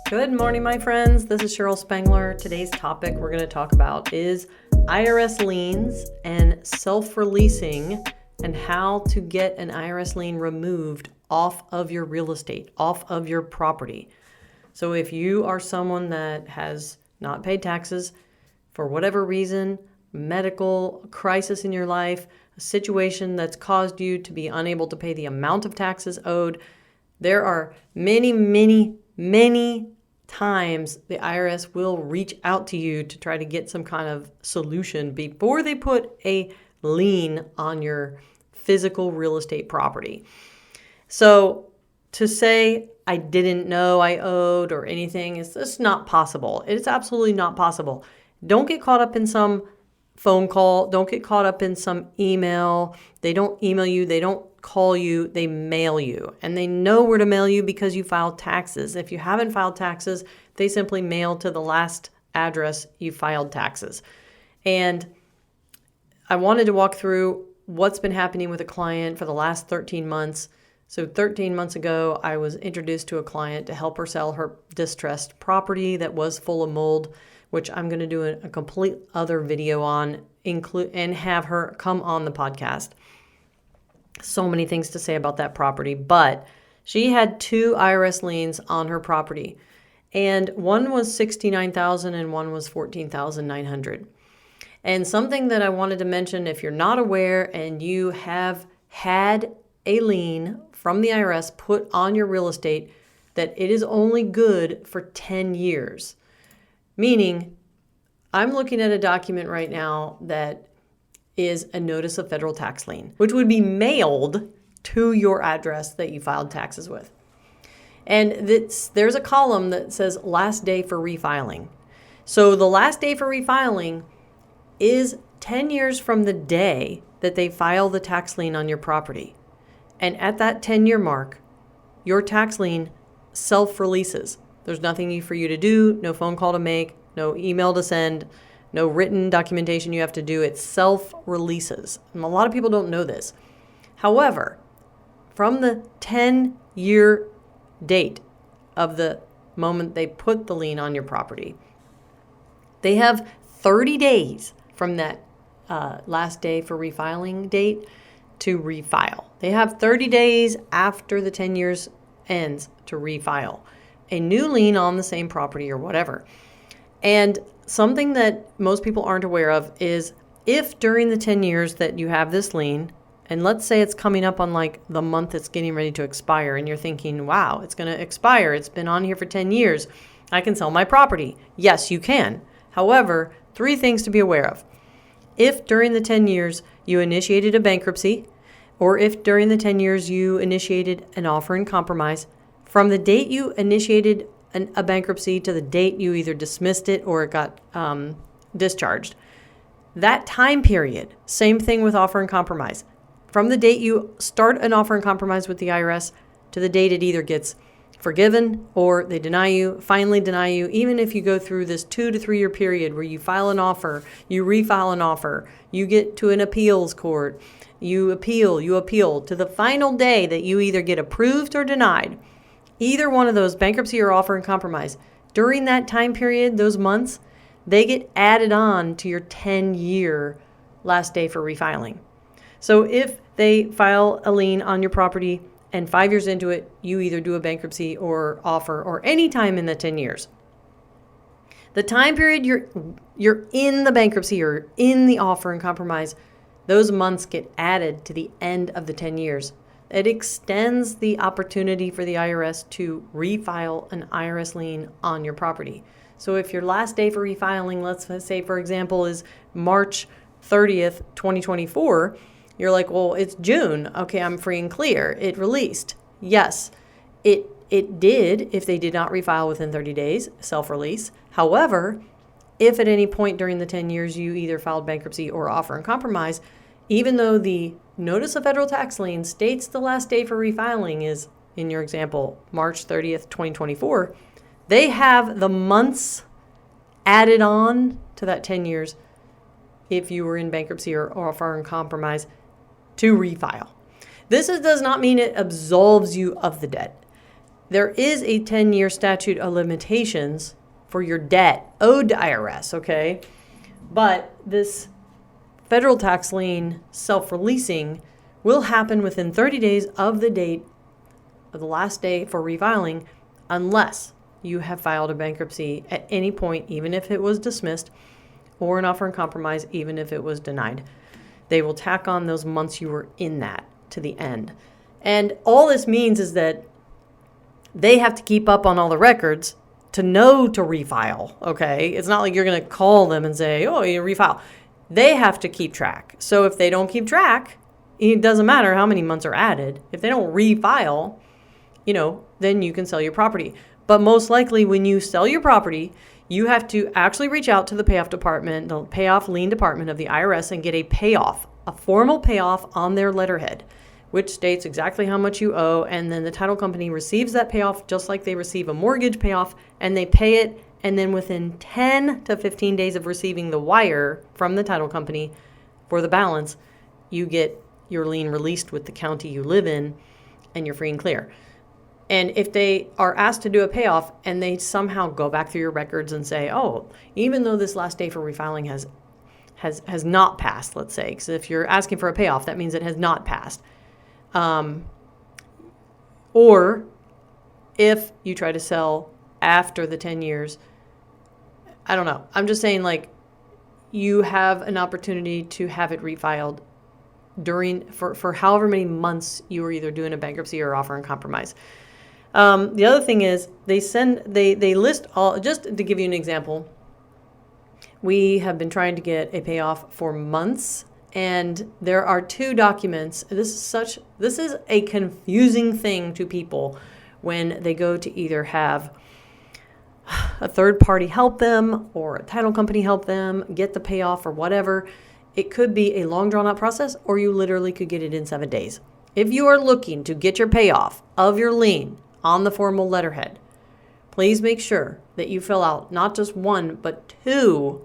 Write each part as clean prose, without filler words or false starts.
Good morning, my friends. This is Cheryl Spengler. Today's topic we're going to talk about is IRS liens and self-releasing and how to get an IRS lien removed off of your real estate, off of your property. So if you are someone that has not paid taxes for whatever reason, medical crisis in your life, a situation that's caused you to be unable to pay the amount of taxes owed, there are many times the IRS will reach out to you to try to get some kind of solution before they put a lien on your physical real estate property. So to say I didn't know I owed or anything is just not possible. It's absolutely not possible. Don't get caught up in some phone call. Don't get caught up in some email. They don't email you. They don't call you. They mail you. And they know where to mail you because you filed taxes. If you haven't filed taxes, they simply mail to the last address you filed taxes. And I wanted to walk through what's been happening with a client for the last 13 months. So 13 months ago, I was introduced to a client to help her sell her distressed property that was full of mold, which I'm going to do a complete other video on, and have her come on the podcast. So many things to say about that property, but she had two IRS liens on her property, and one was $69,000 and one was $14,900. And something that I wanted to mention, if you're not aware and you have had a lien from the IRS put on your real estate, that it is only good for 10 years. Meaning, I'm looking at a document right now that is a notice of federal tax lien, which would be mailed to your address that you filed taxes with. And there's a column that says last day for refiling. So the last day for refiling is 10 years from the day that they file the tax lien on your property. And at that 10-year mark, your tax lien self-releases. There's nothing for you to do, no phone call to make, no email to send, no written documentation you have to do. It self-releases. And a lot of people don't know this. However, from the 10-year date of the moment they put the lien on your property, they have 30 days from that last day for refiling date to refile. They have 30 days after the 10 years ends to refile a new lien on the same property or whatever. And something that most people aren't aware of is if during the 10 years that you have this lien, and let's say it's coming up on like the month it's getting ready to expire, and you're thinking, wow, it's going to expire. It's been on here for 10 years. I can sell my property. Yes, you can. However, 3 things to be aware of. If during the 10 years you initiated a bankruptcy, or if during the 10 years you initiated an offer in compromise, from the date you initiated a bankruptcy to the date you either dismissed it or it got discharged, that time period, same thing with offer in compromise. From the date you start an offer in compromise with the IRS to the date it either gets forgiven or they deny you, finally deny you, even if you go through this 2 to 3 year period where you file an offer, you refile an offer, you get to an appeals court, you appeal to the final day that you either get approved or denied, either one of those, bankruptcy or offer in compromise, during that time period, those months, they get added on to your 10-year last day for refiling. So if they file a lien on your property and 5 years into it, you either do a bankruptcy or offer or any time in the 10 years, the time period you're in the bankruptcy or in the offer and compromise, those months get added to the end of the 10 years. It extends the opportunity for the IRS to refile an IRS lien on your property. So if your last day for refiling, let's say, for example, is March 30th, 2024, you're like, well, it's June. Okay, I'm free and clear. It released. Yes, it did if they did not refile within 30 days, self-release. However, if at any point during the 10 years you either filed bankruptcy or offer in compromise, even though the notice of federal tax lien states the last day for refiling is, in your example, March 30th, 2024, they have the months added on to that 10 years if you were in bankruptcy or offer in compromise to refile. This does not mean it absolves you of the debt. there is a 10-year statute of limitations for your debt owed to IRS, okay? But this federal tax lien self-releasing will happen within 30 days of the date of the last day for refiling, unless you have filed a bankruptcy at any point, even if it was dismissed, or an offer in compromise, even if it was denied. They will tack on those months you were in that to the end. And all this means is that they have to keep up on all the records to know to refile, okay? It's not like you're going to call them and say, oh, you refile. They have to keep track. So if they don't keep track, it doesn't matter how many months are added. If they don't refile, then you can sell your property. But most likely when you sell your property, you have to actually reach out to the payoff department, the payoff lien department of the IRS, and get a payoff, a formal payoff on their letterhead, which states exactly how much you owe. And then the title company receives that payoff just like they receive a mortgage payoff, and they pay it. And then within 10 to 15 days of receiving the wire from the title company for the balance, you get your lien released with the county you live in, and you're free and clear. And if they are asked to do a payoff and they somehow go back through your records and say, oh, even though this last day for refiling has not passed, let's say, because if you're asking for a payoff, that means it has not passed. Or if you try to sell after the 10 years, I don't know. I'm just saying, like, you have an opportunity to have it refiled for however many months you were either doing a bankruptcy or offer in compromise. The other thing is they list all, just to give you an example, we have been trying to get a payoff for months, and there are 2 documents. This is a confusing thing to people when they go to either have a third party help them or a title company help them get the payoff or whatever. It could be a long drawn out process, or you literally could get it in 7 days. If you are looking to get your payoff of your lien on the formal letterhead, please make sure that you fill out not just 1, but 2.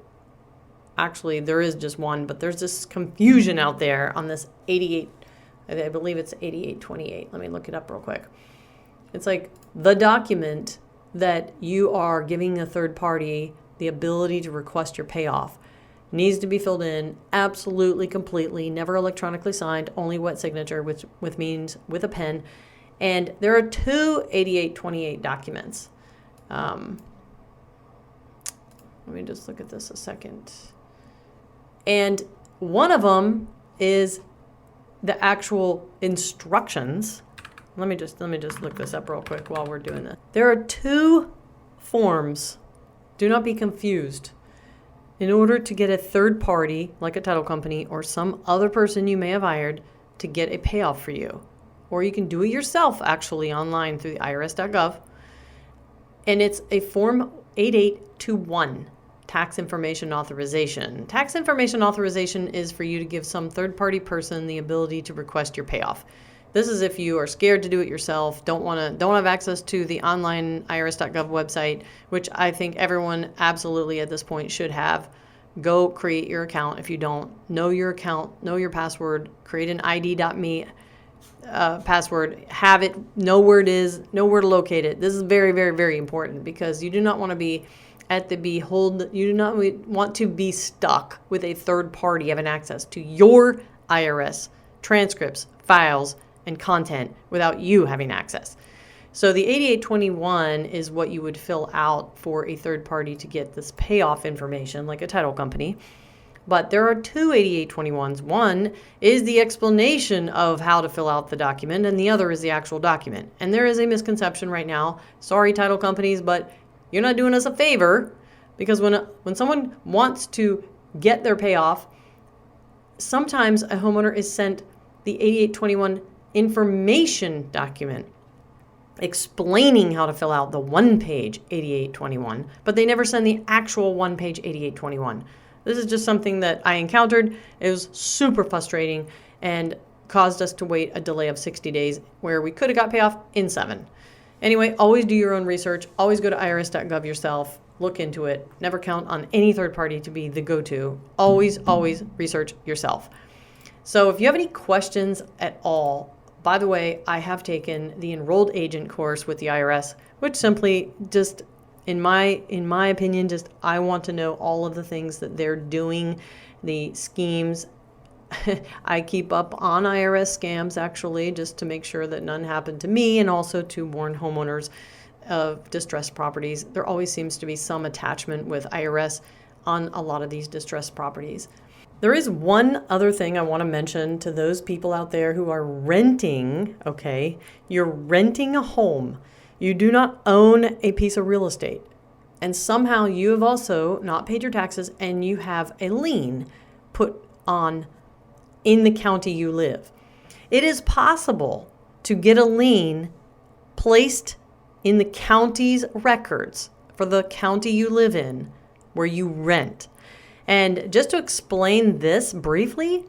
Actually, there is just 1, but there's this confusion out there on this 88, I believe it's 8828. Let me look it up real quick. It's like the document that you are giving a third party the ability to request your payoff needs to be filled in absolutely completely, never electronically signed, only wet signature, which means with a pen. And there are 2 8828 documents. Let me just look at this a second. And one of them is the actual instructions. Let me just look this up real quick while we're doing this. There are 2 forms. Do not be confused. In order to get a third party, like a title company or some other person you may have hired, to get a payoff for you. Or you can do it yourself, actually, online through the irs.gov. And it's a Form 8821, Tax Information Authorization. Tax Information Authorization is for you to give some third-party person the ability to request your payoff. This is if you are scared to do it yourself, don't have access to the online irs.gov website, which I think everyone absolutely at this point should have. Go create your account. If you don't know your account, know your password, create an id.me password, have it, know where it is, know where to locate it. This is very, very, very important, because you do not want to be you do not want to be stuck with a third party having access to your IRS transcripts, files, and content without you having access. So the 8821 is what you would fill out for a third party to get this payoff information, like a title company. But there are 2 8821s. One is the explanation of how to fill out the document, and the other is the actual document. And there is a misconception right now. Sorry, title companies, but you're not doing us a favor, because when someone wants to get their payoff, sometimes a homeowner is sent the 8821 information document explaining how to fill out the 1-page 8821, but they never send the actual 1-page 8821. This is just something that I encountered. It was super frustrating and caused us to wait a delay of 60 days where we could have got payoff in 7. Anyway, always do your own research. Always go to irs.gov yourself. Look into it. Never count on any third party to be the go-to. Always, always research yourself. So if you have any questions at all, By the way, I have taken the enrolled agent course with the IRS, which simply just, in my opinion, just I want to know all of the things that they're doing, the schemes. I keep up on IRS scams, actually, just to make sure that none happen to me, and also to warn homeowners of distressed properties. There always seems to be some attachment with IRS on a lot of these distressed properties. There is one other thing I want to mention to those people out there who are renting, okay? You're renting a home. You do not own a piece of real estate. And somehow you have also not paid your taxes and you have a lien put on in the county you live. It is possible to get a lien placed in the county's records for the county you live in where you rent. And just to explain this briefly,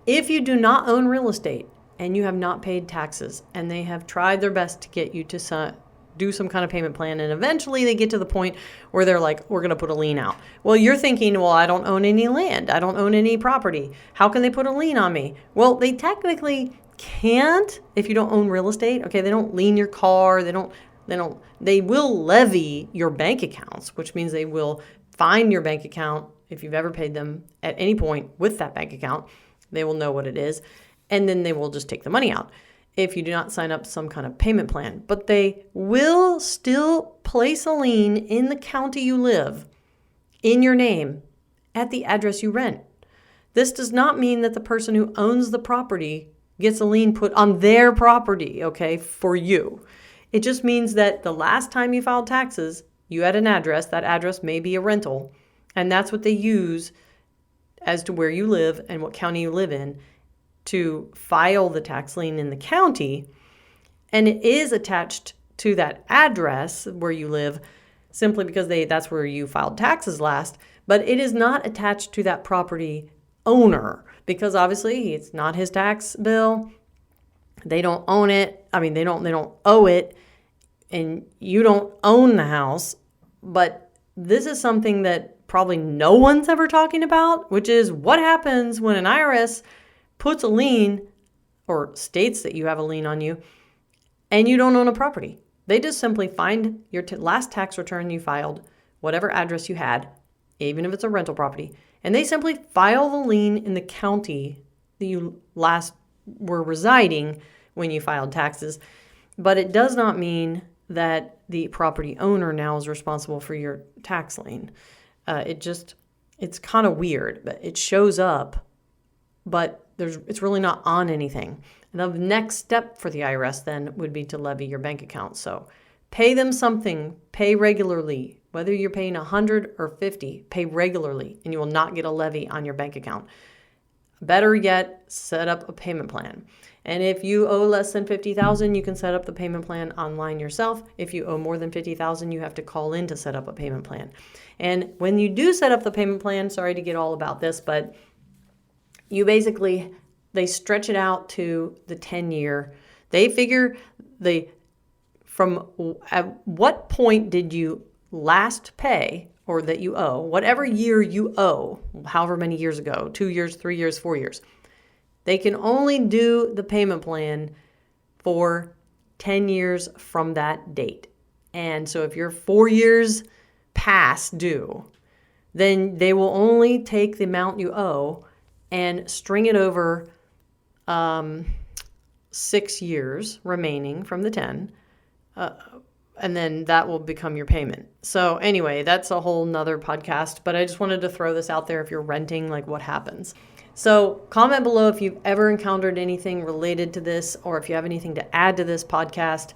if you do not own real estate and you have not paid taxes and they have tried their best to get you to do some kind of payment plan, and eventually they get to the point where they're like, we're going to put a lien out. Well, you're thinking, well, I don't own any land. I don't own any property. How can they put a lien on me? Well, they technically can't if you don't own real estate. Okay, they don't lien your car. They will levy your bank accounts, which means they will find your bank account. If you've ever paid them at any point with that bank account, they will know what it is, and then they will just take the money out if you do not sign up some kind of payment plan. But they will still place a lien in the county you live in your name at the address you rent. This does not mean that the person who owns the property gets a lien put on their property, okay, for you. It just means that the last time you filed taxes, you had an address. That address may be a rental, and that's what they use as to where you live and what county you live in to file the tax lien in the county. And it is attached to that address where you live simply because that's where you filed taxes last, but it is not attached to that property owner because obviously it's not his tax bill. They don't own it. I mean, they don't owe it, and you don't own the house. But this is something that probably no one's ever talking about, which is what happens when an IRS puts a lien or states that you have a lien on you and you don't own a property. They just simply find your last tax return you filed, whatever address you had, even if it's a rental property, and they simply file the lien in the county that you last were residing when you filed taxes. But it does not mean that the property owner now is responsible for your tax lien. It's kind of weird, but it shows up, but it's really not on anything. And the next step for the IRS then would be to levy your bank account. So pay them something, pay regularly, whether you're paying $100 or $50, pay regularly, and you will not get a levy on your bank account. Better yet, set up a payment plan. And if you owe less than $50,000, you can set up the payment plan online yourself. If you owe more than $50,000, you have to call in to set up a payment plan. And when you do set up the payment plan, sorry to get all about this, but they stretch it out to the 10-year. They figure from at what point did you last pay, or that you owe, whatever year you owe, however many years ago, 2 years, 3 years, 4 years. They can only do the payment plan for 10 years from that date. And so if you're 4 years past due, then they will only take the amount you owe and string it over 6 years remaining from the 10. And then that will become your payment. So anyway, that's a whole nother podcast, but I just wanted to throw this out there. If you're renting, like, what happens? So comment below if you've ever encountered anything related to this, or if you have anything to add to this podcast.